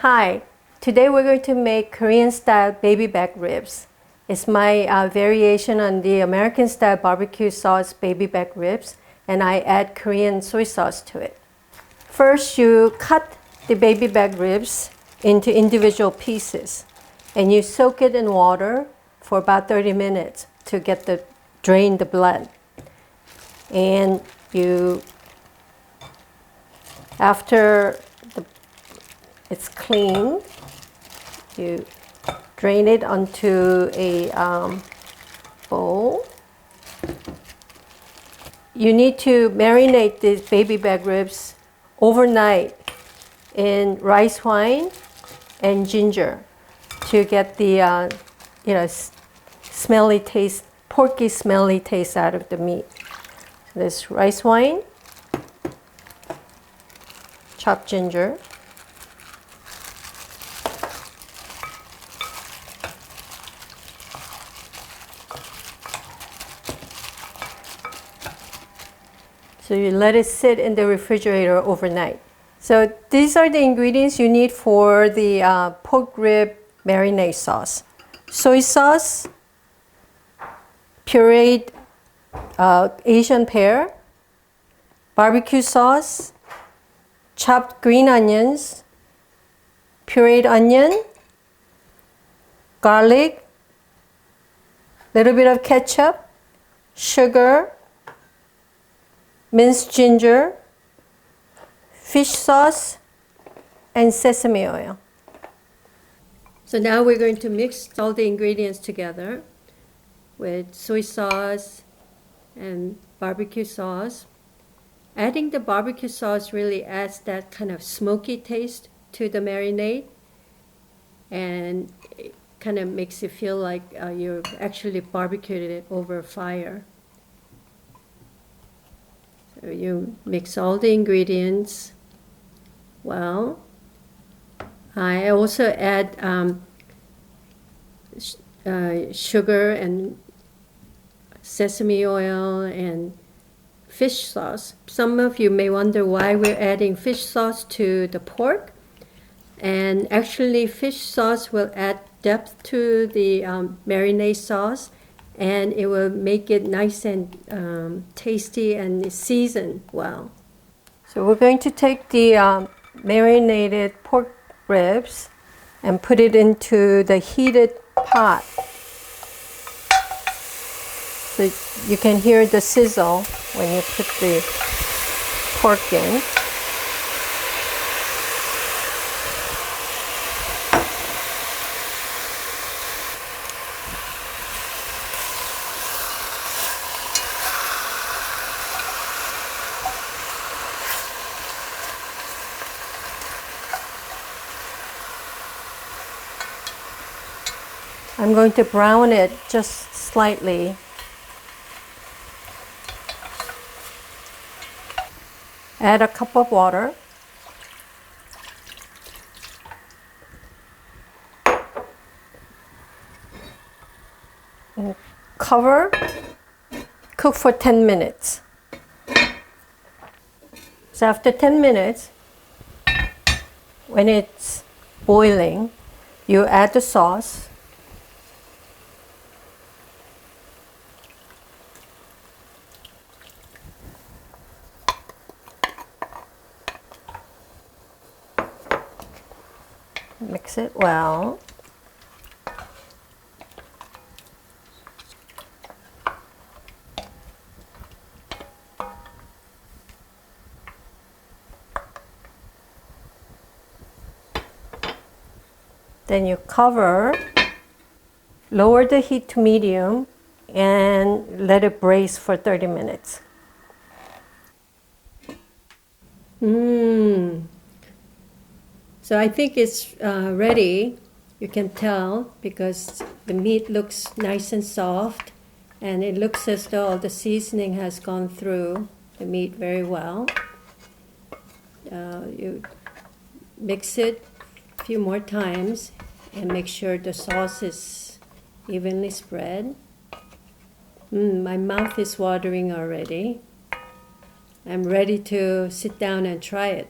Hi, today we're going to make Korean style baby back ribs. It's my variation on the American style barbecue sauce baby back ribs, and I add Korean soy sauce to it. First, you cut the baby back ribs into individual pieces, and you soak it in water for about 30 minutes to drain the blood. And after it's clean, you drain it onto a bowl. You need to marinate these baby back ribs overnight in rice wine and ginger to get the smelly taste, porky smelly taste out of the meat. So this rice wine, chopped ginger, so you let it sit in the refrigerator overnight. So these are the ingredients you need for the pork rib marinade sauce. Soy sauce, pureed Asian pear, barbecue sauce, chopped green onions, pureed onion, garlic, little bit of ketchup, sugar, minced ginger, fish sauce, and sesame oil. So now we're going to mix all the ingredients together with soy sauce and barbecue sauce. Adding the barbecue sauce really adds that kind of smoky taste to the marinade, and it kind of makes it feel like you actually barbecued it over a fire. So you mix all the ingredients well. I also add sugar and sesame oil and fish sauce. Some of you may wonder why we're adding fish sauce to the pork. And actually, fish sauce will add depth to the marinade sauce, and it will make it nice and tasty and seasoned well. So we're going to take the marinated pork ribs and put it into the heated pot. So you can hear the sizzle when you put the pork in. I'm going to brown it just slightly. Add a cup of water. And cover, cook for 10 minutes. So after 10 minutes, when it's boiling, you add the sauce. Mix it well. Then you cover, lower the heat to medium, and let it braise for 30 minutes. So I think it's ready. You can tell because the meat looks nice and soft, and it looks as though the seasoning has gone through the meat very well. You mix it a few more times and make sure the sauce is evenly spread. My mouth is watering already. I'm ready to sit down and try it.